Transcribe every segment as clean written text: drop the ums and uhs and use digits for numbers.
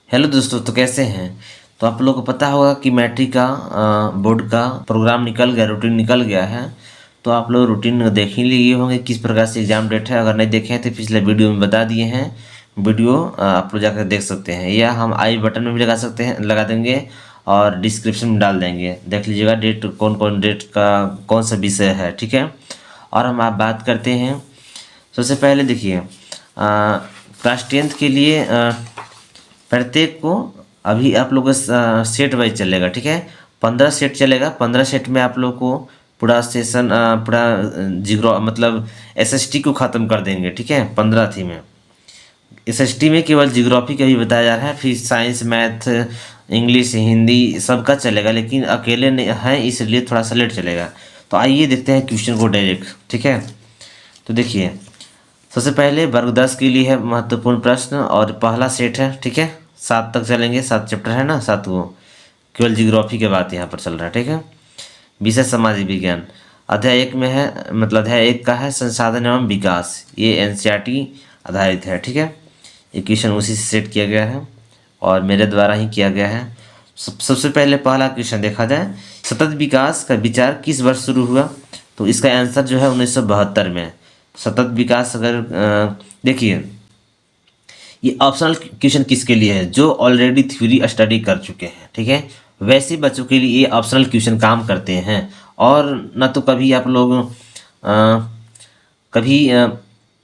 Hello दोस्तों, तो कैसे हैं। तो आप लोगों को पता होगा कि मैट्रिक का बोर्ड का प्रोग्राम निकल गया, रूटीन निकल गया है। तो आप लोग रूटीन देख ही लिए होंगे किस प्रकार से एग्जाम डेट है। अगर नहीं देखे हैं तो पिछले वीडियो में बता दिए हैं। वीडियो आप लोग जाकर देख सकते हैं, या हम आई बटन में भी लगा सकते हैं, लगा देंगे और डिस्क्रिप्शन में डाल देंगे। देख लीजिएगा डेट, कौन कौन डेट का कौन सा विषय है, ठीक है। और हम आप बात करते हैं। सबसे पहले देखिए, क्लास 10th के लिए प्रत्येक को अभी आप लोग का सेट वाइज चलेगा, ठीक है। 15 सेट चलेगा। 15 सेट में आप लोग को पूरा सेशन पूरा जिग्रो मतलब एसएसटी को ख़त्म कर देंगे, ठीक है। 15 थी में एसएसटी में केवल जियोग्राफी का भी बताया जा रहा है, फिर साइंस, मैथ, इंग्लिश, हिंदी सबका चलेगा, लेकिन अकेले नहीं है इसलिए थोड़ा सा लेट चलेगा। तो आइए देखते हैं क्वेश्चन को डायरेक्ट, ठीक है। तो देखिए, सबसे पहले वर्ग 10 के लिए है महत्वपूर्ण प्रश्न और पहला सेट है, ठीक है। 7 तक चलेंगे, 7 चैप्टर है ना, 7 को केवल जियोग्राफी के बात यहाँ पर चल रहा है, ठीक है। विषय सामाजिक विज्ञान। अध्याय 1 में है, मतलब अध्याय 1 का है संसाधन एवं विकास। ये एनसीईआरटी आधारित है, ठीक है। ये क्वेश्चन उसी से सेट किया गया है और मेरे द्वारा ही किया गया है। सबसे पहले पहला क्वेश्चन देखा जाए, सतत विकास का विचार किस वर्ष शुरू हुआ। तो इसका आंसर जो है 1972 में। सतत विकास, अगर देखिए, ये ऑप्शनल क्वेश्चन किसके लिए है, जो ऑलरेडी थ्योरी स्टडी कर चुके हैं, ठीक है। वैसे बच्चों के लिए ये ऑप्शनल क्वेश्चन काम करते हैं। और न तो कभी आप लोग कभी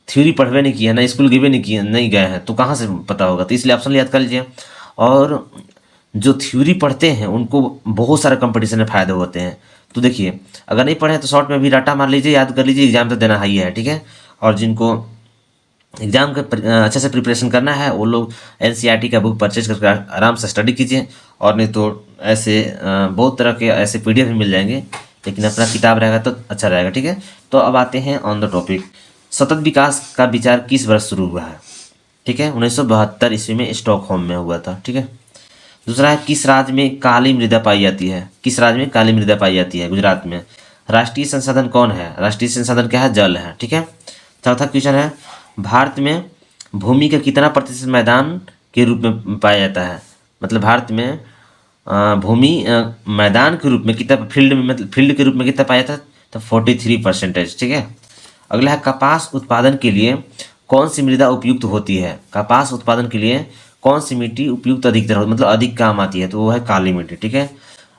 थ्योरी पढ़वे नहीं किया, ना स्कूल गए नहीं किए, नहीं गए हैं, तो कहाँ से पता होगा। तो इसलिए ऑप्शनल याद कर लीजिए। और जो थ्योरी पढ़ते हैं उनको बहुत सारे कंपटीशन में फ़ायदे होते हैं। तो देखिए, अगर नहीं पढ़े तो शॉर्ट में भी डाटा मार लीजिए, याद कर लीजिए, एग्जाम तो देना ही है, ठीक है। और जिनको एग्जाम का अच्छे से प्रिपरेशन करना है वो लोग एनसीईआरटी का बुक परचेज करके आराम से स्टडी कीजिए। और नहीं तो ऐसे बहुत तरह के ऐसे पीडीएफ भी मिल जाएंगे, लेकिन अपना किताब रहेगा तो अच्छा रहेगा, ठीक है। तो अब आते हैं ऑन द टॉपिक, सतत विकास का विचार किस वर्ष शुरू हुआ है, ठीक है। 1972 ईस्वी में स्टॉकहोम में हुआ था, ठीक है। दूसरा है, किस राज्य में काली मृदा पाई जाती है। किस राज्य में काली मृदा पाई जाती है, गुजरात में। राष्ट्रीय संसाधन कौन है, राष्ट्रीय संसाधन क्या है, जल है, ठीक है। चौथा क्वेश्चन है, भारत में भूमि का कितना प्रतिशत मैदान के रूप में पाया जाता है। मतलब भारत में भूमि मैदान के रूप में कितना, फील्ड में मतलब फील्ड के रूप में कितना पाया जाता है, तो 43%, ठीक है। अगला है, कपास उत्पादन के लिए कौन सी मृदा उपयुक्त होती है। कपास उत्पादन के लिए कौन सी मिट्टी उपयुक्त अधिकतर हो, मतलब अधिक काम आती है, तो वो है काली मिट्टी, ठीक है।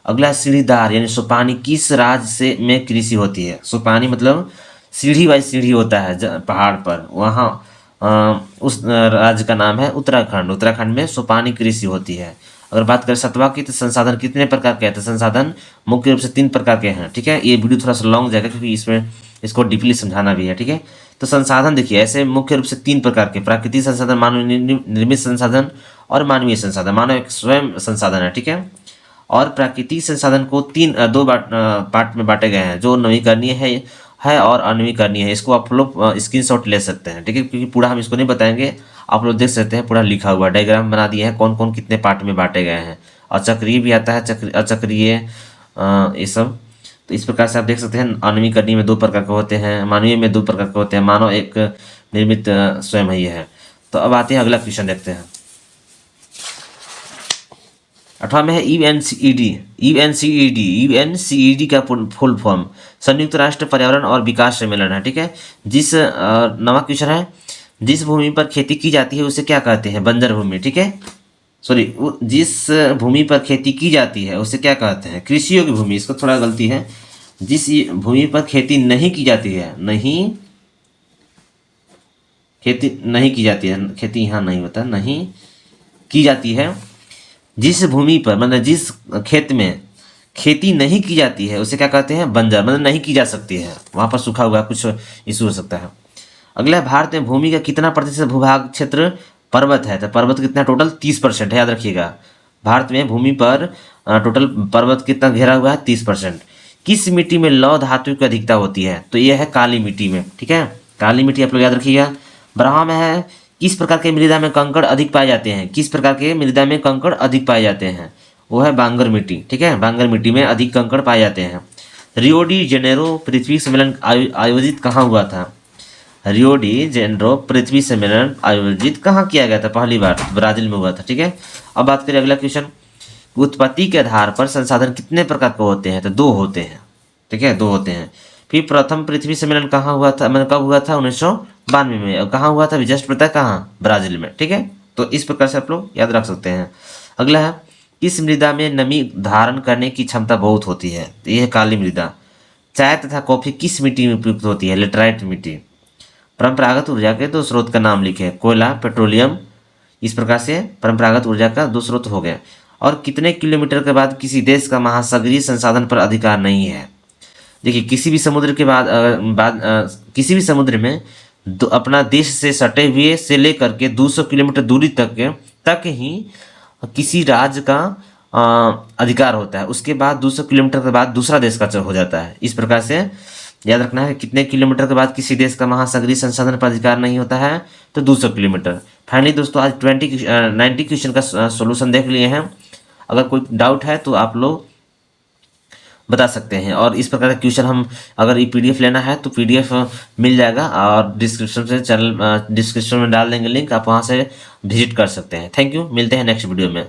अगला है, सीढ़ीदार यानी सोपानी किस राज्य से में कृषि होती है। सोपानी मतलब सीढ़ी बाई सीढ़ी होता है पहाड़ पर, वहाँ उस राज्य का नाम है उत्तराखंड। उत्तराखंड में सोपानी कृषि होती है। अगर बात करें सतवा की, तो संसाधन कितने प्रकार के हैं, तो संसाधन मुख्य रूप से 3 प्रकार के हैं, ठीक है। ये वीडियो थोड़ा सा लॉन्ग जाएगा क्योंकि इसमें इसको डीपली समझाना भी है, ठीक है। तो संसाधन देखिए, ऐसे मुख्य रूप से 3 प्रकार के, प्राकृतिक संसाधन, मानव निर्मित संसाधन और मानवीय संसाधन। मानव एक स्वयं संसाधन है, ठीक है। और प्राकृतिक संसाधन को दो पार्ट में बांटे गए हैं, जो नवीकरणीय है और अनवीकरणीय है। इसको आप लोग स्क्रीनशॉट ले सकते हैं, ठीक है, क्योंकि पूरा हम इसको नहीं बताएंगे, आप लोग देख सकते हैं, पूरा लिखा हुआ डायग्राम बना दिए हैं कौन कौन कितने पार्ट में बांटे गए हैं। और चक्रीय भी आता है, अचक्रीय, ये सब। तो इस प्रकार से आप देख सकते हैं, अनवीकरणीय में 2 प्रकार के होते हैं, मानवीय में 2 प्रकार के होते हैं, मानव एक निर्मित स्वयं ही है। तो अब आते हैं अगला क्वेश्चन देखते हैं। 8वां में है यूएनसीईडी। यूएनसीईडी का फुल फॉर्म संयुक्त राष्ट्र पर्यावरण और विकास सम्मेलन है, ठीक है। जिस नवा क्वेश्चन है, जिस भूमि पर खेती की जाती है उसे क्या कहते हैं, बंजर भूमि, ठीक है। सॉरी, जिस भूमि पर खेती की जाती है उसे क्या कहते हैं, कृषि योग्य भूमि। इसको थोड़ा गलती है, जिस भूमि पर खेती नहीं की जाती है, खेती नहीं की जाती है, खेती यहाँ नहीं होता, नहीं की जाती है। जिस भूमि पर मतलब जिस खेत में खेती नहीं की जाती है उसे क्या कहते हैं, बंजर, मतलब नहीं की जा सकती है, वहाँ पर सूखा हुआ कुछ इशू हो सकता है। अगला है, भारत में भूमि का कितना प्रतिशत भूभाग क्षेत्र पर्वत है। तो पर्वत कितना, टोटल 30% है, याद रखिएगा। भारत में भूमि पर टोटल पर्वत कितना घेरा हुआ है, 30%। किस मिट्टी में लौह धातु की अधिकता होती है, तो यह है काली मिट्टी में, ठीक है। काली मिट्टी आप लोग याद रखिएगा। 12वां में है, किस प्रकार के मृदा में कंकड़ अधिक पाए जाते हैं। किस प्रकार के मृदा में कंकड़ अधिक पाए जाते हैं, वो है बांगर मिट्टी, ठीक है। बांगर मिट्टी में अधिक कंकड़ पाए जाते हैं। रियो डी जेनेरो पृथ्वी सम्मेलन आयोजित कहाँ हुआ था। रियो डी जेनेरो पृथ्वी सम्मेलन आयोजित कहाँ किया गया था? पहली बार ब्राजील में हुआ था। ठीक है, अब बात करें अगला क्वेश्चन। उत्पत्ति के आधार पर संसाधन कितने प्रकार के होते हैं? तो दो होते हैं। ठीक है, दो होते हैं। फिर प्रथम पृथ्वी सम्मेलन कहाँ हुआ था? मतलब कब हुआ था? 1992 में। और कहाँ हुआ था? जस्ट पता है कहाँ? ब्राजील में। ठीक है, तो इस प्रकार से आप लोग याद रख सकते हैं। अगला है, किस मृदा में नमी धारण करने की क्षमता बहुत होती है? तो यह है काली मृदा। चाय तथा कॉफी किस मिट्टी में प्रयुक्त होती है? लेटराइट मिट्टी। परंपरागत ऊर्जा के दो स्रोत का नाम लिखे। कोयला, पेट्रोलियम। इस प्रकार से परंपरागत ऊर्जा का दो स्रोत हो गए। और कितने किलोमीटर के बाद किसी देश का महासागरीय संसाधन पर अधिकार नहीं है? देखिए, किसी भी समुद्र के किसी भी समुद्र में अपना देश से सटे हुए से लेकर के 200 किलोमीटर दूरी तक ही किसी राज्य का अधिकार होता है। उसके बाद 200 किलोमीटर के बाद दूसरा देश का हो जाता है। इस प्रकार से याद रखना है, कितने किलोमीटर के बाद किसी देश का महासागरीय संसाधन पर अधिकार नहीं होता है? तो 200 किलोमीटर। फाइनली दोस्तों, आज 90 क्वेश्चन का सोल्यूशन देख लिए हैं। अगर कोई डाउट है तो आप लोग बता सकते हैं। और इस प्रकार का क्वेश्चन हम, अगर ये पीडीएफ लेना है तो पीडीएफ मिल जाएगा, और डिस्क्रिप्शन में डाल देंगे लिंक, आप वहाँ से विजिट कर सकते हैं। थैंक यू, मिलते हैं नेक्स्ट वीडियो में।